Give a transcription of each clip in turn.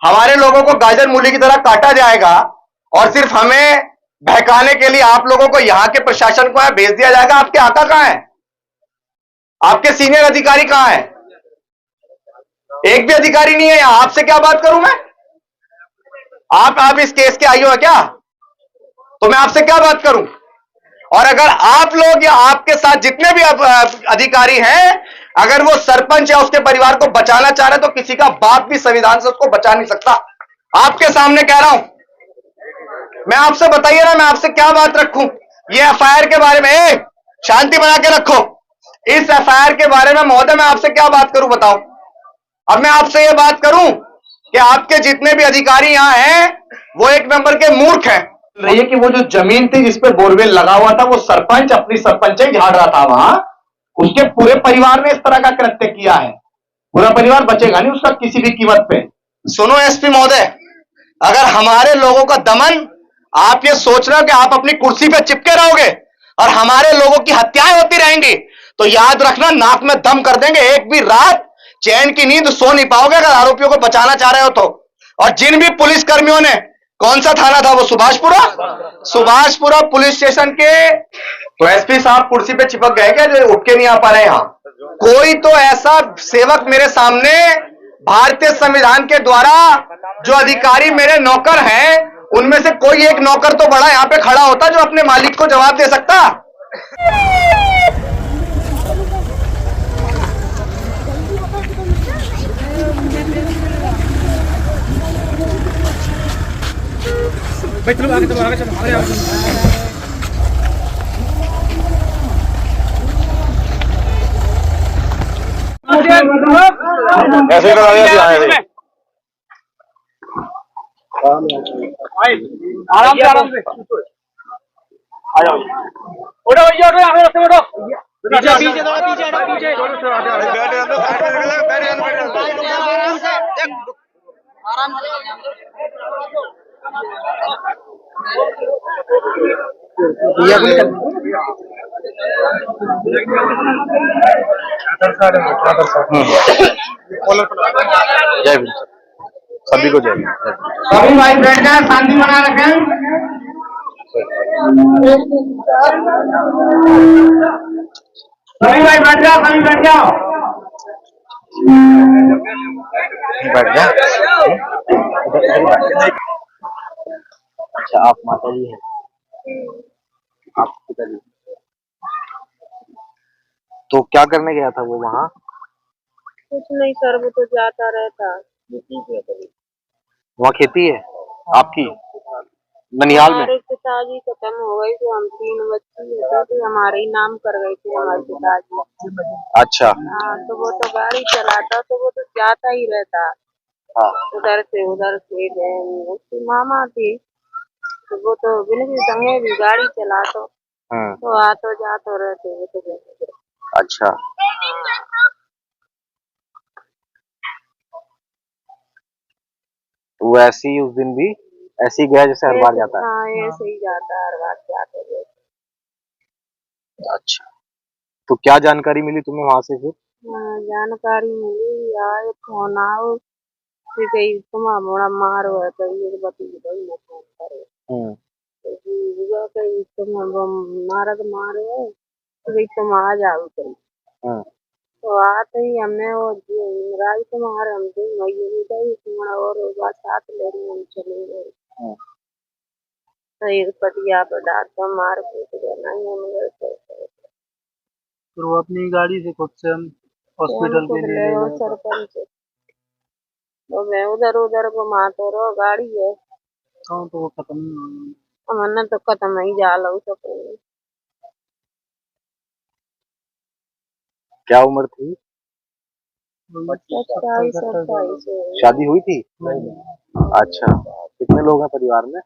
हमारे लोगों को गाजर मूली की तरह काटा जाएगा और सिर्फ हमें बहकाने के लिए आप लोगों को यहां के प्रशासन को यहां भेज दिया जाएगा। आपके आका कहां है? आपके सीनियर अधिकारी कहां है? एक भी अधिकारी नहीं है यहां। आपसे क्या बात करूं मैं? आप इस केस के आई हो क्या? तो मैं आपसे क्या बात करूं? और अगर आप लोग या आपके साथ जितने भी अधिकारी हैं, अगर वो सरपंच या उसके परिवार को बचाना चाह रहे तो किसी का बाप भी संविधान से उसको बचा नहीं सकता। आपके सामने कह रहा हूं मैं। आपसे बताइए ना, मैं आपसे क्या बात रखूं? ये एफआईआर के बारे में शांति बना के रखो। इस एफआईआर के बारे में महोदय मैं आपसे क्या बात करूं बताओ? अब मैं आपसे ये बात करूं कि आपके जितने भी अधिकारी यहां हैं वो एक नंबर के मूर्ख हैं। रही है कि वो जो जमीन थी जिस पे बोरवेल लगा हुआ था वो सरपंच अपनी सरपंच ही झाड़ रहा था वहां, उसके पूरे परिवार ने इस तरह का कृत्य किया है। पूरा परिवार बचेगा नहीं उसका किसी भी कीमत पे। सुनो एसपी महोदय, अगर हमारे लोगों का दमन आप ये सोच रहे हो कि आप अपनी कुर्सी पे चिपके रहोगे और हमारे लोगों की हत्याएं होती रहेंगी, तो याद रखना नाक में दम कर देंगे। एक भी रात चैन की नींद सो नहीं पाओगे अगर आरोपियों को बचाना चाह रहे हो तो। और जिन भी पुलिस कर्मियों ने, कौन सा थाना था वो? सुभाषपुरा पुलिस स्टेशन के तो एसपी साहब कुर्सी पे चिपक गए क्या जो उठ के नहीं आ पा रहे? यहां कोई तो ऐसा सेवक मेरे सामने भारतीय संविधान के द्वारा जो अधिकारी मेरे नौकर हैं उनमें से कोई एक नौकर तो बड़ा यहां पे खड़ा होता जो अपने मालिक को जवाब दे सकता। भाई चलो आगे, चलो आगे, चलो आगे, आगे ऐसे करा दिया आराम से, आराम से आ जाओ। उठो भैया, उठो, आगे रास्ते में उठो। पीछे पीछे थोड़ा पीछे हटो, पीछे आराम से आराम से जय भीम सर, सभी को जय भीम। सभी भाई बैठ जाए, शांति बना रखें। सभी भाई बैठ जाओ, सभी बैठ जाओ। बैठ जा। अच्छा, आप माता जी हैं? आप पिताजी? तो क्या करने गया था वो वहाँ? कुछ नहीं सर, वो तो जाता रहता। वहाँ खेती है आपकी ननिहाल में? हमारे पिताजी खत्म हो गए तो हम 3 बच्चे होते थे, हमारे ही नाम कर गए थे हमारे पिताजी। अच्छा। हाँ, तो वो तो गाड़ी चलाता तो वो तो जाता ही रहता, हाँ। उधर से उधर से। उसकी मामा थी तो वो तो बिल्कुल संगे भी गाड़ी चलाता तो आतो जातो रहते वो तो। अच्छा, तो वो ऐसे ही उस दिन भी ऐसे ही गया जैसे हर बार जाता है? हाँ, ऐसे ही जाता है हर बार जाते रहते। अच्छा, तो क्या जानकारी मिली तुम्हें वहां से फिर? जानकारी मिली, आए फोन आओ कि कहीं तुम्हारा बड़ा मार हुआ है, कहीं एक बती भाई ना फोन करे तो जी कहीं तुम नारद मारे है तो भाई तुम आ जाओ कहीं। तो आते ही हमने वो राज तुम्हारे हम तो मयूरी गई तुम्हारा और बात साथ ले रही हम चले गए। तो एक पटिया पर डाल तो मार पीट गया नहीं हम गए फिर वो अपनी गाड़ी से खुद से हम हॉस्पिटल के लिए ले गए। सरपंच तो मैं उधर उधर घुमाते रहो, गाड़ी है हाँ, तो वो खत्म नहीं हुई। हमने तो खत्म ही जाला सके। क्या उम्र थी? 27-28 शादी हुई थी? अच्छा, कितने लोग हैं परिवार में?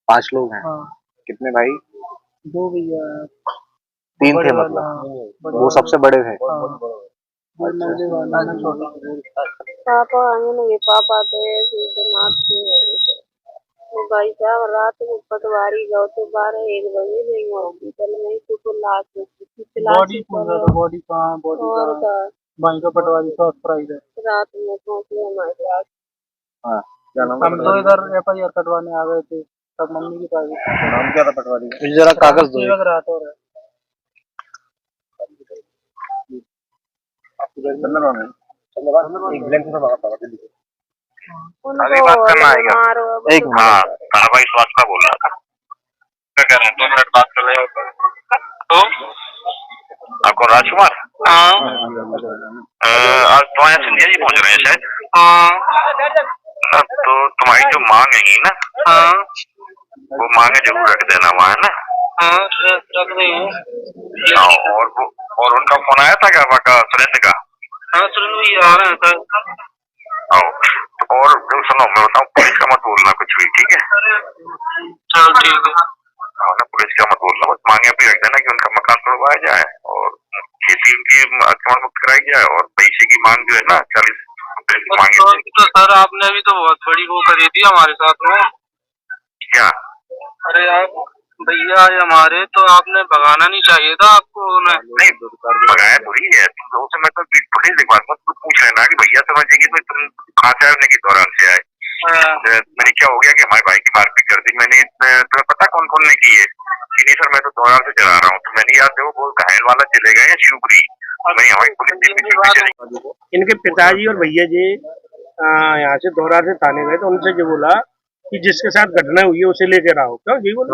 5 लोग हैं। हाँ। कितने भाई? 2 भैया। 3 थे मतलब? वो सबसे बड़े थे? अच्छा। पापा ये पापा थे दिमाग तो भाई साहब रात को पटवारी गए तो 12-1 बजे गई हॉस्पिटल में तो लाश बॉडी पूछ रहा था, बॉडी कहाँ, बॉडी और कहाँ? भाई का पटवारी स्वास्थ्य प्राइवेट रात में पहुंचे हमारे पास। हाँ, क्या नाम हम तो इधर FIR कटवाने आ गए थे, तब मम्मी की पास नाम क्या था पटवारी का? जरा कागज दो। सेवक राठौर है। अभी बात करना आएगा। एक मिनट। हाँ भाई स्वास्थ्य का बोल रहा था। क्या कह रहे हैं? 2 मिनट बात कर रहे हो तो आपको राजकुमार आज तुम्हारे सिंधिया जी पहुंच रहे हैं शायद। तो तुम्हारी जो मांग है ना वो मांगे जरूर रख देना वहाँ, है ना। रख रही हूँ। और उनका फोन आया था क्या आपका सुरेंद्र का? हाँ सुरेंद्र भाई आ रहे हैं सर। और जो सुनो मैं बताऊँ, पुलिस का मत बोलना कुछ भी, ठीक है? चल ठीक है। ना पुलिस का मत बोलना, बस मांगे भी रख देना कि उनका मकान तोड़वाया जाए और खेती उनकी आक्रमण मुक्त कराई जाए और पैसे की मांग जो है ना 40 रुपए की मांगी। तो सर आपने अभी तो बहुत बड़ी वो करी थी हमारे साथ में। क्या? अरे यार भैया हमारे तो आपने भगाना नहीं चाहिए था आपको। नहीं भगाया थोड़ी है, तुम समय तो पुलिस एक बात मत पूछ लेना कि भैया समझेगी तो तुम कहाँ से आने के दौरान से आए। मैंने क्या हो गया कि हमारे भाई की मारपीट कर दी मैंने, तुम्हें पता कौन कौन ने की है? कि नहीं सर मैं तो दौरान से चला रहा हूँ, तो मैंने याद देखो वो घायल वाला चले गए हैं शिवपुरी, नहीं हमारी पुलिस की चली। इनके पिताजी और भैया जी यहाँ से दौरा से थाने गए तो उनसे जो बोला कि जिसके साथ घटना हुई है उसे लेकर आओ। क्यों जी बोले?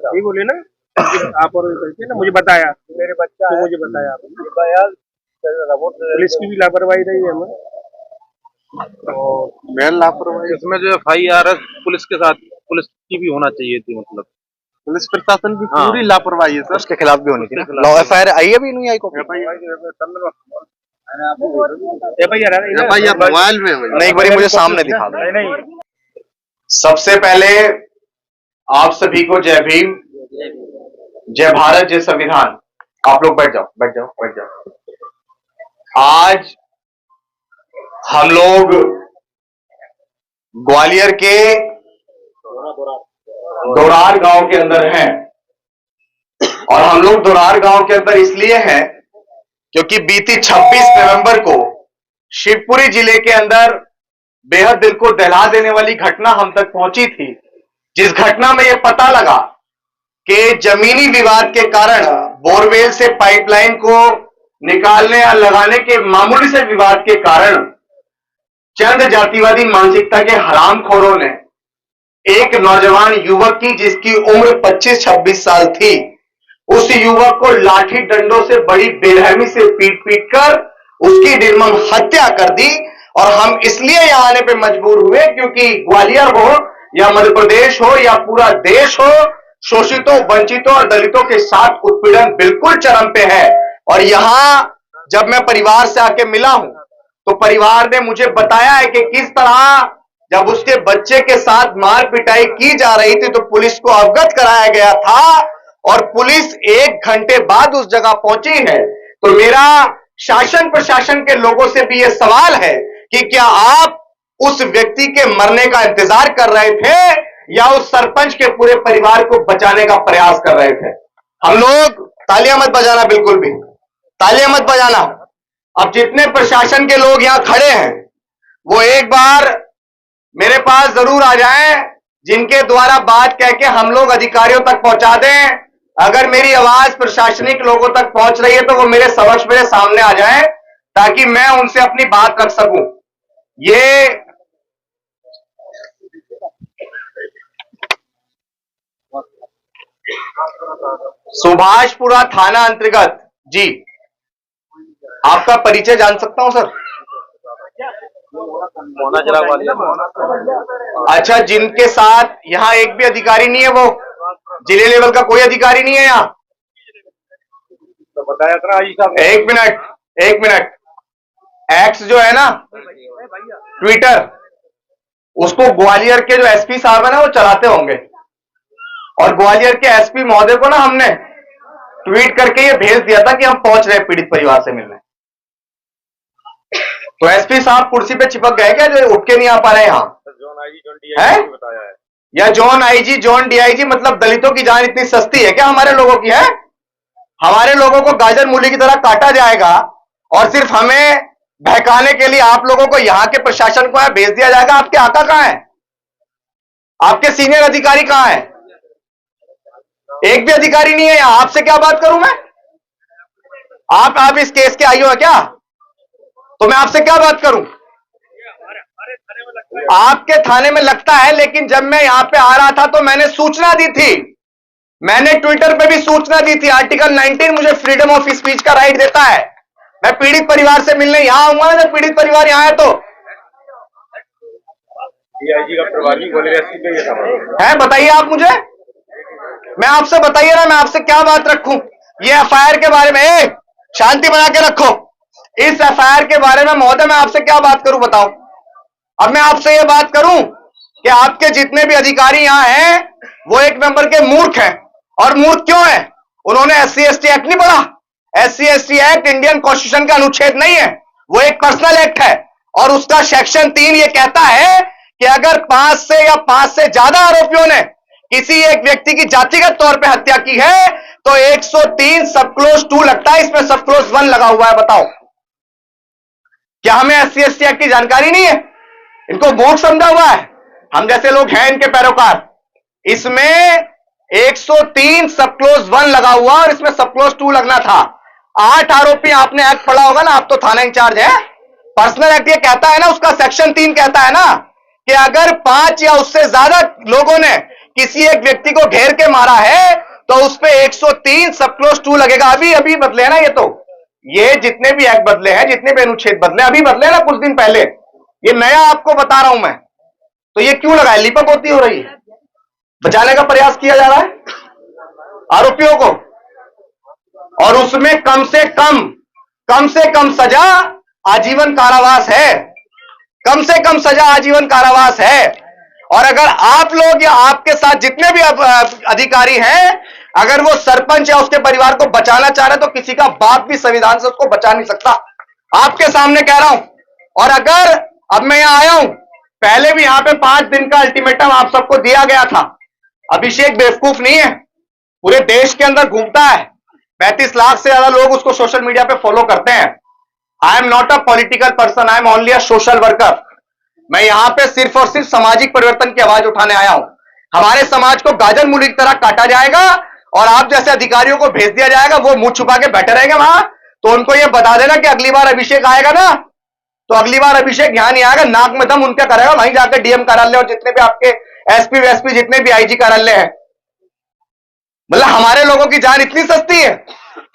यही बोले ना आप और करके ना मुझे बताया मेरे बच्चा तो मुझे बताया पुलिस की भी लापरवाही रही है हमें। मैं लापरवाही इसमें जो FIR पुलिस के साथ पुलिस की भी होना चाहिए थी, मतलब पुलिस प्रशासन की पूरी लापरवाही है सर। उसके खिलाफ भी होनी थी ना। लॉ FIR आई है भी नहीं आई को? FIR मोबाइल में नहीं, एक बार मुझे सामने दिखा दो। सबसे पहले आप सभी को जय भीम, जय भारत, जय संविधान। आप लोग बैठ जाओ बैठ जाओ बैठ जाओ। आज हम लोग ग्वालियर के दोरार गांव के अंदर हैं और हम लोग दोरार गांव के अंदर इसलिए हैं क्योंकि बीती 26 नवंबर को शिवपुरी जिले के अंदर बेहद दिल को दहला देने वाली घटना हम तक पहुंची थी, जिस घटना में यह पता लगा कि जमीनी विवाद के कारण बोरवेल से पाइपलाइन को निकालने या लगाने के मामूली से विवाद के कारण चंद जातिवादी मानसिकता के हरामखोरों ने एक नौजवान युवक की जिसकी उम्र 25-26 साल थी, उस युवक को लाठी डंडों से बड़ी बेरहमी से पीट पीट कर उसकी निर्मम हत्या कर दी। और हम इसलिए यहां आने पे मजबूर हुए क्योंकि ग्वालियर हो या मध्य प्रदेश हो या पूरा देश हो, शोषितों, वंचितों और दलितों के साथ उत्पीड़न बिल्कुल चरम पे है। और यहां जब मैं परिवार से आके मिला हूं तो परिवार ने मुझे बताया है कि किस तरह जब उसके बच्चे के साथ मार पिटाई की जा रही थी तो पुलिस को अवगत कराया गया था और पुलिस 1 घंटे बाद उस जगह पहुंची है। तो मेरा शासन प्रशासन के लोगों से भी यह सवाल है कि क्या आप उस व्यक्ति के मरने का इंतजार कर रहे थे या उस सरपंच के पूरे परिवार को बचाने का प्रयास कर रहे थे? हम लोग तालियां मत बजाना, बिल्कुल भी तालियां मत बजाना। अब जितने प्रशासन के लोग यहां खड़े हैं वो एक बार मेरे पास जरूर आ जाएं, जिनके द्वारा बात कह के हम लोग अधिकारियों तक पहुंचा दें। अगर मेरी आवाज प्रशासनिक लोगों तक पहुंच रही है तो वो मेरे समक्ष मेरे सामने आ जाएं ताकि मैं उनसे अपनी बात रख सकूं। ये सुभाषपुरा थाना अंतर्गत जी, आपका परिचय जान सकता हूं सर? अच्छा, जिनके साथ यहाँ एक भी अधिकारी नहीं है, वो जिले लेवल का कोई अधिकारी नहीं है यहाँ? तो बताया था। एक मिनट, एक्स जो है ना ट्विटर, उसको ग्वालियर के जो एसपी साहब है ना वो चलाते होंगे और ग्वालियर के एसपी महोदय को ना हमने ट्वीट करके ये भेज दिया था कि हम पहुंच रहे पीड़ित परिवार से मिलने। तो एसपी साहब कुर्सी पे चिपक गए क्या जो उठ के नहीं आ पा रहे यहाँ? जोन आईजी जोन डीआईजी बताया है। या जोन आईजी जोन डीआईजी, मतलब दलितों की जान इतनी सस्ती है क्या हमारे लोगों की? है, हमारे लोगों को गाजर मूली की तरह काटा जाएगा और सिर्फ हमें बहकाने के लिए आप लोगों को यहां के प्रशासन को भेज दिया जाएगा। आपके आका कहां है? आपके सीनियर अधिकारी कहां है? एक भी अधिकारी नहीं है यहां। आपसे क्या बात करूं मैं? आप इस केस के आईओ है क्या? तो मैं आपसे क्या बात करूं? आपके थाने में लगता है, लेकिन जब मैं यहां पे आ रहा था तो मैंने सूचना दी थी, मैंने ट्विटर पे भी सूचना दी थी। आर्टिकल 19 मुझे फ्रीडम ऑफ स्पीच का राइट देता है। मैं पीड़ित परिवार से मिलने यहां आऊंगा ना, जब पीड़ित परिवार यहां है तो डीआईजी का प्रभारी बोले है। बताइए आप मुझे, मैं आपसे बताइए ना, मैं आपसे क्या बात रखूं? ये एफआईआर के बारे में शांति बना के रखो। इस एफआईआर के बारे में महोदय मैं आपसे क्या बात करूं बताओ? अब मैं आपसे ये बात करूं कि आपके जितने भी अधिकारी यहां हैं वो एक नंबर के मूर्ख हैं। और मूर्ख क्यों है? उन्होंने SC/ST एक्ट नहीं पढ़ा। SC/ST एक्ट इंडियन कॉन्स्टिट्यूशन का अनुच्छेद नहीं है, वो एक पर्सनल एक्ट है। और उसका सेक्शन 3 ये कहता है कि अगर 5 से या 5 से ज्यादा आरोपियों ने किसी एक व्यक्ति की जातिगत तौर पे हत्या की है तो 103 सब क्लोज 2 लगता है। इसमें सब क्लोज 1 लगा हुआ है। बताओ, क्या हमें SC/ST एक्ट की जानकारी नहीं है? इनको मूर्ख समझा हुआ है। हम जैसे लोग हैं इनके पैरोकार। इसमें 103 सब क्लोज 1 लगा हुआ और इसमें सब क्लोज 2 लगना था। 8 आरोपी, आपने एक्ट पढ़ा होगा ना, आप तो थाना इंचार्ज है। पर्सनल एक्ट ये कहता है ना, उसका सेक्शन 3 कहता है ना कि अगर 5 या उससे ज्यादा लोगों ने किसी एक व्यक्ति को घेर के मारा है तो उस पे 103 सब क्लोज 2 लगेगा। अभी बदले हैं ना ये जितने भी एक्ट बदले हैं, जितने भी अनुच्छेद बदले, अभी बदले ना कुछ दिन पहले। ये नया आपको बता रहा हूं मैं। तो ये क्यों लगा है? लीपापोती हो रही है, बचाने का प्रयास किया जा रहा है आरोपियों को। और उसमें कम से कम सजा आजीवन कारावास है। कम से कम सजा आजीवन कारावास है। और अगर आप लोग या आपके साथ जितने भी अधिकारी हैं, अगर वो सरपंच या उसके परिवार को बचाना चाह रहे तो किसी का बाप भी संविधान से उसको बचा नहीं सकता। आपके सामने कह रहा हूं। और अगर अब मैं यहां आया हूं, पहले भी यहां पे 5 दिन का अल्टीमेटम आप सबको दिया गया था। अभिषेक बेवकूफ नहीं है, पूरे देश के अंदर घूमता है। 35 लाख से ज्यादा लोग उसको सोशल मीडिया पे फॉलो करते हैं। I am not a political person, I am only a social worker. मैं यहां पे सिर्फ और सिर्फ सामाजिक परिवर्तन की आवाज उठाने आया हूं। हमारे समाज को गाजर मूली की तरह काटा जाएगा और आप जैसे अधिकारियों को भेज दिया जाएगा, वो मुंह छुपा के बैठे रहेंगे वहां। तो उनको ये बता देना कि अगली बार अभिषेक आएगा ना, तो अगली बार अभिषेक यहां नहीं आएगा, नाक में दम उनका करेगा वहीं जाकर डीएम कार्यालय और जितने भी आपके SP जितने भी IG कार्यालय हैं। मतलब हमारे लोगों की जान इतनी सस्ती है?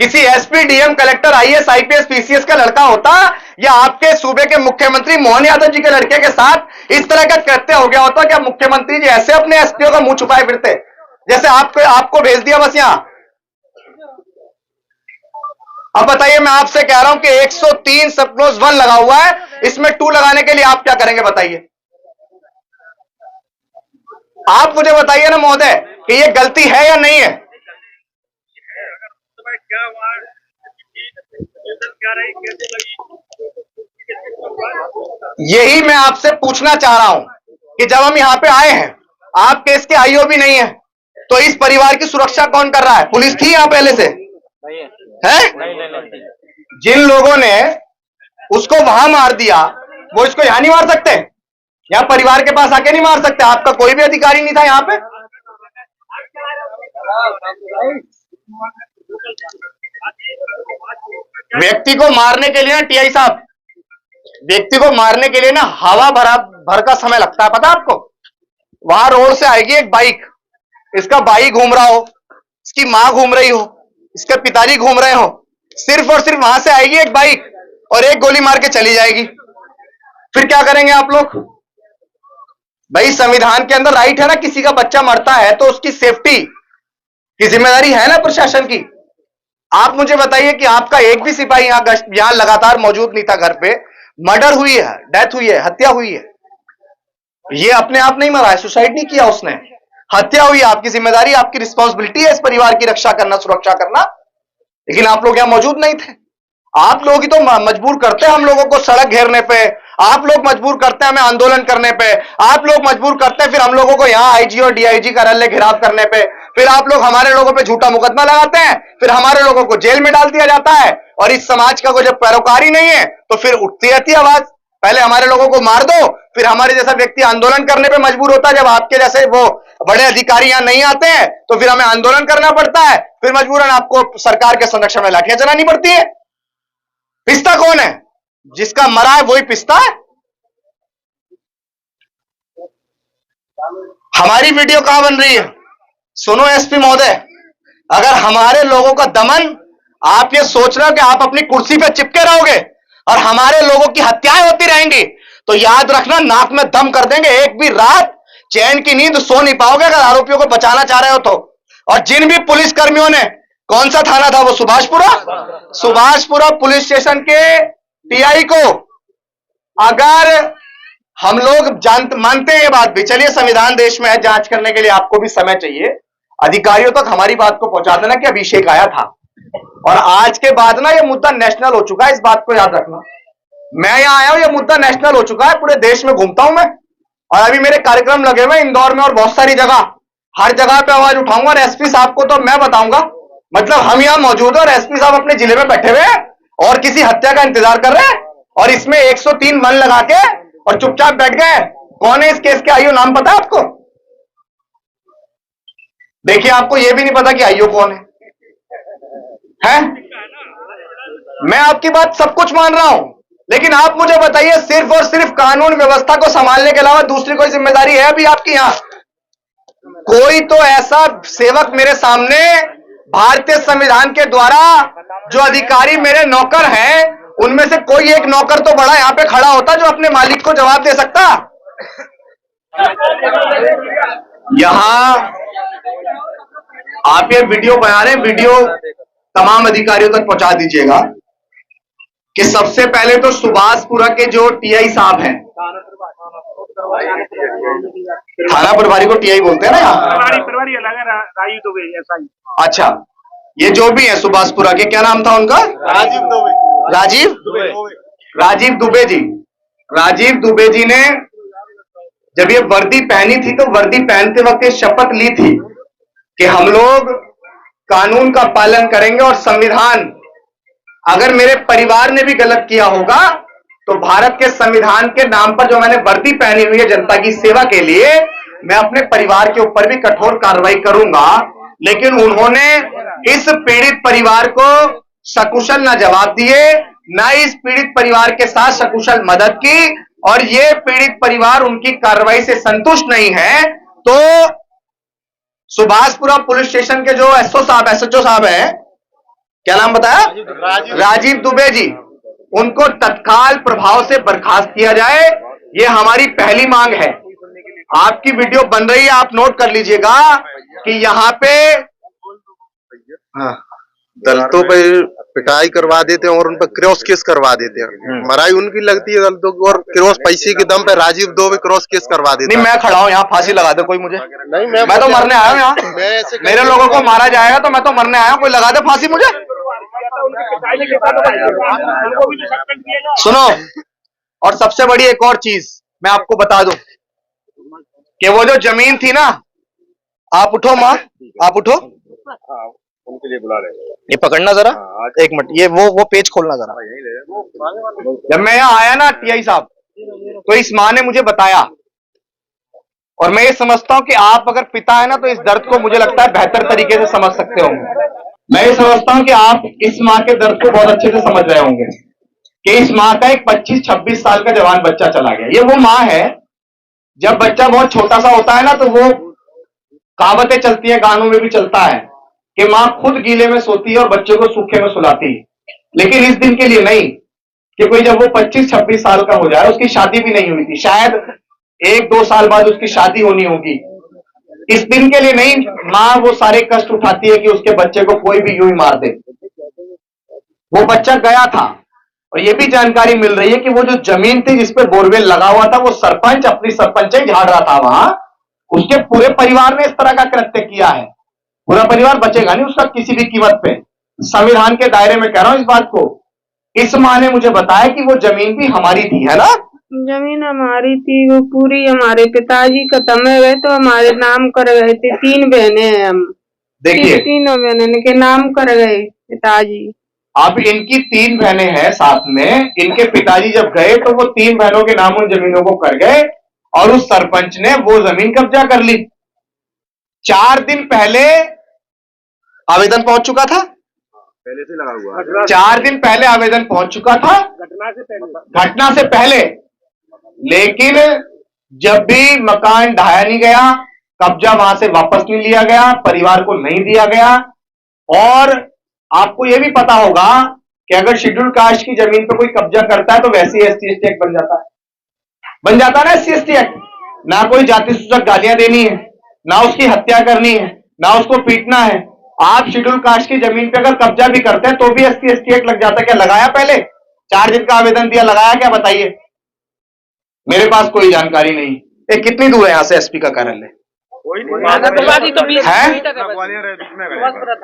किसी SP, DM, collector, IAS, IPS, PCS का लड़का होता या आपके सूबे के मुख्यमंत्री मोहन यादव जी के लड़के के साथ इस तरह का कृत्य हो गया होता? क्या मुख्यमंत्री जी ऐसे अपने SPO का मुंह छुपाए फिरते जैसे आपको भेज दिया बस यहां? अब बताइए, मैं आपसे कह रहा हूं कि 103 सब क्लोज 1 लगा हुआ है, इसमें 2 लगाने के लिए आप क्या करेंगे बताइए? आप मुझे बताइए ना महोदय कि ये गलती है या नहीं है? यही मैं आपसे पूछना चाह रहा हूं कि जब हम यहां पे आए हैं, आप केस के आईओ भी नहीं है, तो इस परिवार की सुरक्षा कौन कर रहा है? पुलिस थी यहां पहले से है? जिन लोगों ने उसको वहां मार दिया वो इसको यहां नहीं मार सकते? यहां परिवार के पास आके नहीं मार सकते? आपका कोई भी अधिकारी नहीं था यहां पे? व्यक्ति को मारने के लिए ना TI साहब, व्यक्ति को मारने के लिए ना हवा भर का समय लगता है, पता आपको? वहां रोड से आएगी एक बाइक, इसका भाई घूम रहा हो, इसकी मां घूम रही हो, इसके पिताजी घूम रहे हो, सिर्फ और सिर्फ वहां से आएगी एक बाइक और एक गोली मार के चली जाएगी। फिर क्या करेंगे आप लोग? भाई संविधान के अंदर राइट है ना, किसी का बच्चा मरता है तो उसकी सेफ्टी की जिम्मेदारी है ना प्रशासन की। आप मुझे बताइए कि आपका एक भी सिपाही यहां लगातार मौजूद नहीं था घर पे, मर्डर हुई है, डेथ हुई है, हत्या हुई है। ये अपने आप नहीं मरा है, सुसाइड नहीं किया उसने, हत्या हुई है। आपकी जिम्मेदारी, आपकी रिस्पॉन्सिबिलिटी है इस परिवार की रक्षा करना, सुरक्षा करना। लेकिन आप लोग यहां मौजूद नहीं थे। आप लोग ही तो मजबूर करते हैं हम लोगों को सड़क घेरने पे, आप लोग मजबूर करते हैं हमें आंदोलन करने पे, आप लोग मजबूर करते हैं फिर हम लोगों को यहां IG और DIG कार्यालय घेराव करने पे। फिर आप लोग हमारे लोगों पे झूठा मुकदमा लगाते हैं, फिर हमारे लोगों को जेल में डाल दिया जाता है, और इस समाज का कोई जब पैरोकारी नहीं है तो फिर उठती रहती है आवाज, पहले हमारे लोगों को मार दो, फिर हमारे जैसा व्यक्ति आंदोलन करने पे मजबूर होता है। जब आपके जैसे वो बड़े अधिकारी यहां नहीं आते हैं तो फिर हमें आंदोलन करना पड़ता है, फिर मजबूरन आपको सरकार के संरक्षण में लाठियां चलानी पड़ती है। पिस्ता कौन है? जिसका मरा है वही पिस्ता है। हमारी वीडियो कहां बन रही है? सुनो एसपी महोदय, अगर हमारे लोगों का दमन, आप ये सोच रहे हो कि आप अपनी कुर्सी पे चिपके रहोगे और हमारे लोगों की हत्याएं होती रहेंगी, तो याद रखना नाक में दम कर देंगे। एक भी रात चैन की नींद सो नहीं पाओगे अगर आरोपियों को बचाना चाह रहे हो तो। और जिन भी पुलिस कर्मियों ने, कौन सा थाना था वो, सुभाषपुरा पुलिस स्टेशन के टीआई को अगर हम लोग मानते हैं ये बात भी, चलिए संविधान देश में है, जांच करने के लिए आपको भी समय चाहिए, अधिकारियों तक हमारी बात को पहुंचा देना कि अभिषेक आया था, और आज के बाद ना ये मुद्दा नेशनल हो चुका है, इस बात को याद रखना। मैं यहां आया हूं, ये मुद्दा नेशनल हो चुका है, पूरे देश में घूमता हूं मैं, और अभी मेरे कार्यक्रम लगे हुए इंदौर में और बहुत सारी जगह, हर जगह पे आवाज उठाऊंगा। और एसपी साहब को तो मैं बताऊंगा, मतलब हम यहां मौजूद है और एसपी साहब अपने जिले में बैठे हुए हैं और किसी हत्या का इंतजार कर रहे हैं, और इसमें 103 मन लगा के और चुपचाप बैठ गए। कौन है इस केस के आईओ, नाम पता है आपको? देखिए, आपको यह भी नहीं पता कि आईओ कौन है? मैं आपकी बात सब कुछ मान रहा हूं, लेकिन आप मुझे बताइए, सिर्फ और सिर्फ कानून व्यवस्था को संभालने के अलावा दूसरी कोई जिम्मेदारी है अभी आपकी यहां? कोई तो ऐसा सेवक मेरे सामने, भारतीय संविधान के द्वारा जो अधिकारी मेरे नौकर हैं, उनमें से कोई एक नौकर तो बड़ा यहां पे खड़ा होता जो अपने मालिक को जवाब दे सकता। यहां आप ये वीडियो बना रहे हैं, वीडियो तमाम अधिकारियों तक पहुंचा दीजिएगा कि सबसे पहले तो सुभाषपुरा के जो टीआई साहब हैं, थाना प्रभारी को टीआई बोलते हैं ना यहाँ, प्रभारी अलग है, राजीव दुबे एसआई। अच्छा, ये जो भी है सुभाषपुरा के, क्या नाम था उनका? राजीव दुबे जी। राजीव दुबे जी ने जब ये वर्दी पहनी थी तो वर्दी पहनते वक्त ये शपथ ली थी कि हम लोग कानून का पालन करेंगे, और संविधान, अगर मेरे परिवार ने भी गलत किया होगा तो भारत के संविधान के नाम पर जो मैंने वर्दी पहनी हुई है जनता की सेवा के लिए, मैं अपने परिवार के ऊपर भी कठोर कार्रवाई करूंगा। लेकिन उन्होंने इस पीड़ित परिवार को सकुशल न जवाब दिए, न इस पीड़ित परिवार के साथ सकुशल मदद की, और ये पीड़ित परिवार उनकी कार्रवाई से संतुष्ट नहीं है। तो सुभाषपुरा पुलिस स्टेशन के जो एसएचओ साहब हैं, क्या नाम बताया? राजीव दुबे जी, उनको तत्काल प्रभाव से बर्खास्त किया जाए, ये हमारी पहली मांग है। आपकी वीडियो बन रही है, आप नोट कर लीजिएगा कि यहाँ पे दलितों पे पिटाई करवा देते हैं और उन पर क्रॉस केस करवा देते हैं। मराई उनकी लगती है दलितों को, और क्रॉस पैसे के दम पे राजीव दुबे क्रॉस केस करवा देते हैं। नहीं, मैं खड़ा हूँ यहाँ, फांसी लगा दे कोई मुझे। नहीं, मैं तो मरने आया हूँ यहाँ, मेरे लोगों को मारा जाएगा तो मैं तो मरने आया हूँ, कोई लगा दे फांसी मुझे। सुनो, और सबसे बड़ी एक और चीज मैं आपको बता दूं कि वो जो जमीन थी ना, आप उठो माँ, आप उठो, उनके लिए बुला रहे। ये पकड़ना जरा, एक मिनट, ये वो पेज खोलना जरा। जब मैं यहाँ आया ना टीआई साहब, तो इस माँ ने मुझे बताया, और मैं ये समझता हूँ कि आप अगर पिता है ना तो इस दर्द को मुझे लगता है बेहतर तरीके से समझ सकते होंगे। मैं ये समझता हूँ कि आप इस माँ के दर्द को बहुत अच्छे से समझ रहे होंगे कि इस माँ का एक 25-26 साल का जवान बच्चा चला गया। ये वो माँ है, जब बच्चा बहुत छोटा सा होता है ना तो वो कहावतें चलती हैं, गानों में भी चलता है कि माँ खुद गीले में सोती है और बच्चे को सूखे में सुलाती है। लेकिन इस दिन के लिए नहीं कि कोई जब वो 25-26 साल का हो जाए, उसकी शादी भी नहीं हुई थी, शायद 1-2 साल बाद उसकी शादी होनी होगी, इस दिन के लिए नहीं माँ वो सारे कष्ट उठाती है कि उसके बच्चे को कोई भी यूं ही मार दे। वो बच्चा गया था, और ये भी जानकारी मिल रही है कि वो जो जमीन थी जिसपे बोरवेल लगा हुआ था, वो सरपंच अपनी सरपंचाई झाड़ रहा था वहां, उसके पूरे परिवार ने इस तरह का कृत्य किया है। पूरा परिवार बचेगा नहीं उसका किसी भी कीमत पे। संविधान के दायरे में कह रहा हूं इस बात को। इस माँ ने मुझे बताया कि वो जमीन भी हमारी थी, है ना? जमीन हमारी थी, वो पूरी हमारे पिताजी खत्म हो गए तो हमारे नाम कर गए थे। 3 बहनें हैं हम। देखिए तीनों बहनों के नाम कर गए पिताजी। अब इनकी 3 बहनें हैं साथ में, इनके पिताजी जब गए तो वो 3 बहनों के नाम उन जमीनों को कर गए और उस सरपंच ने वो जमीन कब्जा कर ली। 4 दिन पहले आवेदन पहुंच चुका था, पहले से लगा हुआ 4 दिन पहले आवेदन पहुंच चुका था घटना से पहले, लेकिन जब भी मकान ढाया नहीं गया, कब्जा वहां से वापस नहीं लिया गया, परिवार को नहीं दिया गया। और आपको यह भी पता होगा कि अगर शेड्यूल कास्ट की जमीन पर कोई कब्जा करता है तो वैसे ही SC ST एक्ट बन जाता है ना SC ST एक्ट। ना कोई जाति सूचक गालियां देनी है, ना उसकी हत्या करनी है, ना उसको पीटना है। आप शेड्यूल कास्ट की जमीन पे अगर कब्जा भी करते हैं तो भी SC ST एक्ट लग जाता है। क्या लगाया पहले? 4 दिन का आवेदन दिया, लगाया क्या बताइए? मेरे पास कोई जानकारी नहीं। ये कितनी दूर है यहां से SP का कार्यालय? है?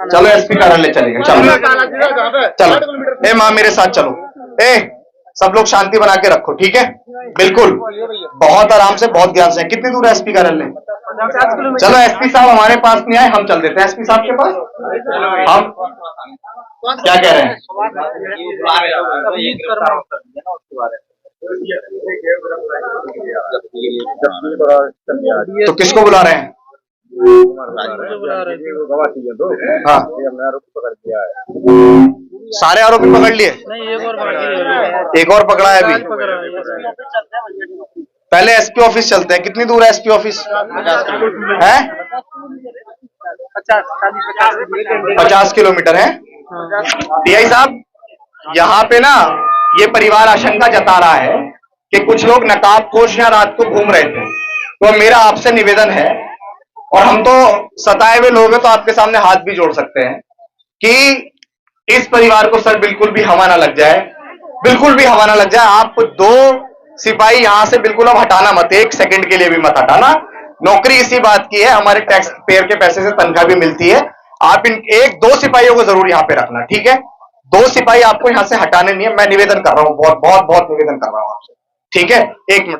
चलो SP कार्यालय चलेंगे, चलो। ए माँ मेरे साथ चलो। सब लोग शांति बना के रखो, ठीक है? बिल्कुल, बहुत आराम से, बहुत ध्यान से। कितनी दूर है SP कार्यालय? चलो SP साहब हमारे पास नहीं आए, हम चल देते हैं SP साहब के पास। हम क्या कह रहे हैं? तो किसको बुला रहे हैं? हाँ, सारे आरोपी पकड़ लिए? एक और पकड़ा है अभी। पहले SP ऑफिस चलते हैं। कितनी दूर है SP ऑफिस? है 50 किलोमीटर है। PI साहब, यहाँ पे ना ये परिवार आशंका जता रहा है कि कुछ लोग नकाबपोश यहाँ रात को घूम रहे थे। तो मेरा आपसे निवेदन है, और हम तो सताए हुए लोग हैं तो आपके सामने हाथ भी जोड़ सकते हैं, कि इस परिवार को सर बिल्कुल भी हवा ना लग जाए, बिल्कुल भी हवा ना लग जाए। आप 2 सिपाही यहां से बिल्कुल अब हटाना मत, 1 सेकंड के लिए भी मत हटाना। नौकरी इसी बात की है, हमारे टैक्स पेयर के पैसे से तनख्वाह भी मिलती है। आप इन 1-2 सिपाहियों को जरूर यहाँ पे रखना, ठीक है? 2 सिपाही आपको यहां से हटाने नहीं है। मैं निवेदन कर रहा हूं, बहुत बहुत बहुत निवेदन कर रहा हूं आपसे, ठीक है? 1 मिनट।